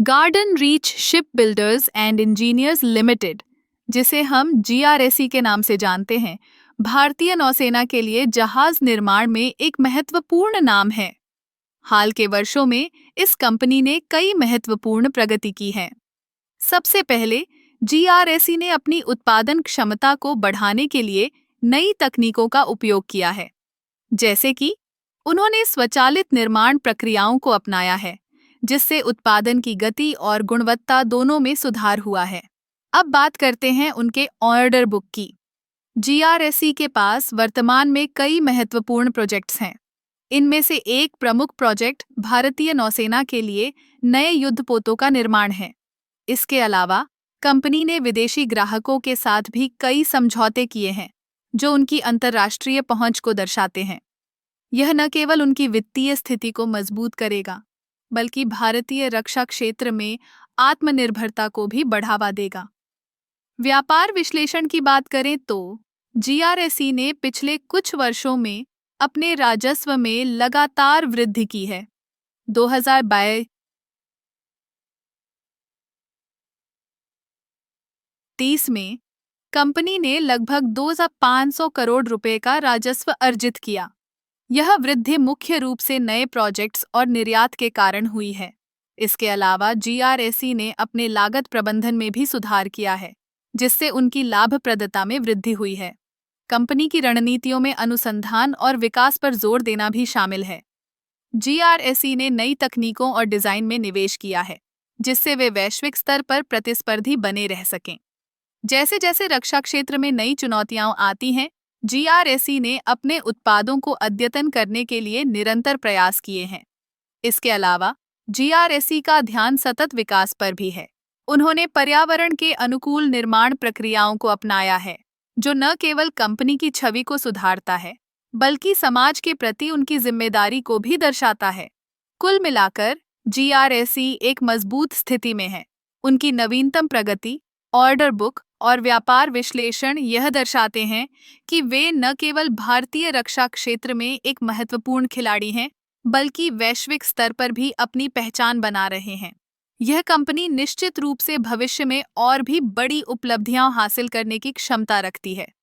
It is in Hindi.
Garden reach ship builders and engineers limited, जिसे हम जीआरएसई के नाम से जानते हैं, भारतीय नौसेना के लिए जहाज निर्माण में एक महत्वपूर्ण नाम है। हाल के वर्षों में इस कंपनी ने कई महत्वपूर्ण प्रगति की है। सबसे पहले जीआरएसई ने अपनी उत्पादन क्षमता को बढ़ाने के लिए नई तकनीकों का उपयोग किया है, जैसे कि उन्होंने स्वचालित निर्माण प्रक्रियाओं को अपनाया है, जिससे उत्पादन की गति और गुणवत्ता दोनों में सुधार हुआ है। अब बात करते हैं उनके ऑर्डर बुक की। जीआरएसई के पास वर्तमान में कई महत्वपूर्ण प्रोजेक्ट्स हैं। इनमें से एक प्रमुख प्रोजेक्ट भारतीय नौसेना के लिए नए युद्धपोतों का निर्माण है। इसके अलावा कंपनी ने विदेशी ग्राहकों के साथ भी कई समझौते किए हैं, जो उनकी अंतर्राष्ट्रीय पहुंच को दर्शाते हैं। यह न केवल उनकी वित्तीय स्थिति को मजबूत करेगा, बल्कि भारतीय रक्षा क्षेत्र में आत्मनिर्भरता को भी बढ़ावा देगा। व्यापार विश्लेषण की बात करें तो जीआरएसई ने पिछले कुछ वर्षों में अपने राजस्व में लगातार वृद्धि की है। 2022 में कंपनी ने लगभग 2,500 करोड़ रुपए का राजस्व अर्जित किया। यह वृद्धि मुख्य रूप से नए प्रोजेक्ट्स और निर्यात के कारण हुई है। इसके अलावा जीआरएसई ने अपने लागत प्रबंधन में भी सुधार किया है, जिससे उनकी लाभप्रदता में वृद्धि हुई है। कंपनी की रणनीतियों में अनुसंधान और विकास पर जोर देना भी शामिल है। जीआरएसई ने नई तकनीकों और डिजाइन में निवेश किया है, जिससे वे वैश्विक स्तर पर प्रतिस्पर्धी बने रह सकें। जैसे जैसे रक्षा क्षेत्र में नई चुनौतियां आती हैं, जीआरएसई ने अपने उत्पादों को अद्यतन करने के लिए निरंतर प्रयास किए हैं। इसके अलावा जीआरएसई का ध्यान सतत विकास पर भी है। उन्होंने पर्यावरण के अनुकूल निर्माण प्रक्रियाओं को अपनाया है, जो न केवल कंपनी की छवि को सुधारता है, बल्कि समाज के प्रति उनकी जिम्मेदारी को भी दर्शाता है। कुल मिलाकर जीआरएसई एक मजबूत स्थिति में है। उनकी नवीनतम प्रगति, ऑर्डर बुक और व्यापार विश्लेषण यह दर्शाते हैं कि वे न केवल भारतीय रक्षा क्षेत्र में एक महत्वपूर्ण खिलाड़ी हैं, बल्कि वैश्विक स्तर पर भी अपनी पहचान बना रहे हैं। यह कंपनी निश्चित रूप से भविष्य में और भी बड़ी उपलब्धियां हासिल करने की क्षमता रखती है।